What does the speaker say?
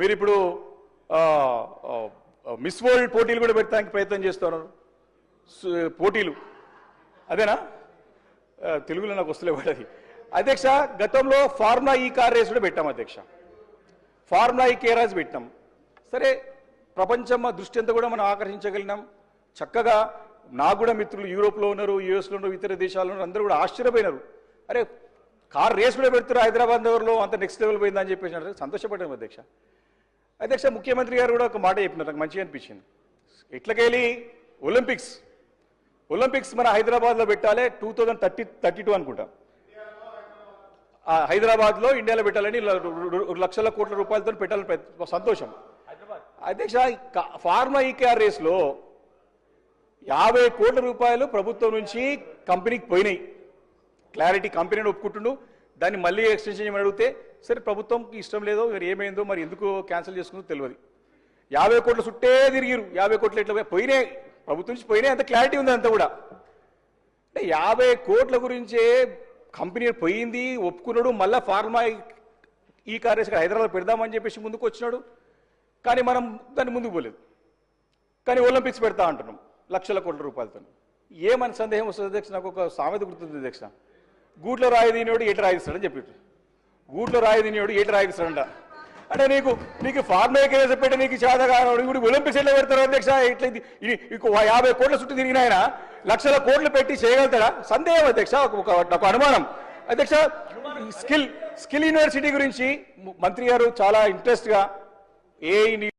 మీరు ఇప్పుడు miss world పోటీలు కూడా పెట్టడానికి ప్రయత్నం చేస్తున్నారు. పోటీలు అదేనా? తెలుగులో నాకు వస్తలే పడది అధ్యక్ష. గతంలో ఫార్ములా ఈ కార్ రేస్ కూడా పెట్టాం అధ్యక్ష. ఫార్ములా ఈ కే రేస్ పెట్టాం. సరే, ప్రపంచం దృష్టి అంతా కూడా మనం ఆకర్షించగలిగినాం. చక్కగా నాకు కూడా మిత్రులు యూరోప్లో ఉన్నారు, యూఎస్లో ఉన్నారు, ఇతర దేశాల్లో ఉన్నారు, అందరూ కూడా ఆశ్చర్యపోయినారు. అరే, కార్ రేస్ కూడా పెడుతున్నారు హైదరాబాద్ నగర్లో, అంత నెక్స్ట్ లెవెల్ పోయిందని చెప్పేసి సంతోషపడ్డాం అధ్యక్ష. అధ్యక్ష, ముఖ్యమంత్రి గారు కూడా ఒక మాట చెప్పినారు, నాకు మంచిగా అనిపించింది. ఇట్లకెళ్ళి ఒలింపిక్స్ మన హైదరాబాద్లో పెట్టాలి 2032 అనుకుంటా. హైదరాబాద్లో ఇండియాలో పెట్టాలని లక్షల కోట్ల రూపాయలతో పెట్టాలని సంతోషం. అధ్యక్ష, ఫార్ములా ఈ కార్ రేస్లో 50 కోట్ల రూపాయలు ప్రభుత్వం నుంచి కంపెనీకి పోయినాయి. క్లారిటీ కంపెనీని ఒప్పుకుంటుండు, దాన్ని మళ్ళీ ఎక్స్టెన్షన్ చేయమని అడిగితే సరే ప్రభుత్వంకి ఇష్టం లేదో మరి ఏమైందో మరి ఎందుకు క్యాన్సిల్ చేసుకుందో తెలియదు. 50 కోట్ల చుట్టే తిరిగిరు. 50 కోట్లు ఎట్లా పోయినాయి, ప్రభుత్వం నుంచి పోయినాయి, అంత క్లారిటీ ఉంది అంతా కూడా. అంటే 50 కోట్ల గురించే కంపెనీ పోయింది, ఒప్పుకున్నాడు, మళ్ళీ ఫార్మా ఈ కార్ రేస్ హైదరాబాద్ పెడదామని చెప్పేసి ముందుకు వచ్చినాడు. కానీ మనం దాన్ని ముందుకు పోలేదు. కానీ ఒలింపిక్స్ పెడతా అంటున్నాం లక్షల కోట్ల రూపాయలతో. ఏమని సందేహం వస్తుంది అధ్యక్ష? నాకు ఒక సామెత గుర్తుంది అధ్యక్ష. గూట్లో రాయి తినేవాడు ఏటి రాయిస్తాడని చెప్పి, గూట్లో రాయి తినేవాడు ఏటి రాయిస్తాడంట. అంటే నీకు ఫార్ములా కేసు పెట్టి నీకు చేతగా ఇప్పుడు ఒలింపిక్స్ ఎట్లా పెడతారు అధ్యక్ష? ఇట్లా 50 కోట్ల చుట్టూ తిరిగిన ఆయన లక్షల కోట్లు పెట్టి చేయగలుగుతాడా? సందేహం అధ్యక్ష, ఒక అనుమానం అధ్యక్ష. స్కిల్ యూనివర్సిటీ గురించి మంత్రి గారు చాలా ఇంట్రెస్ట్గా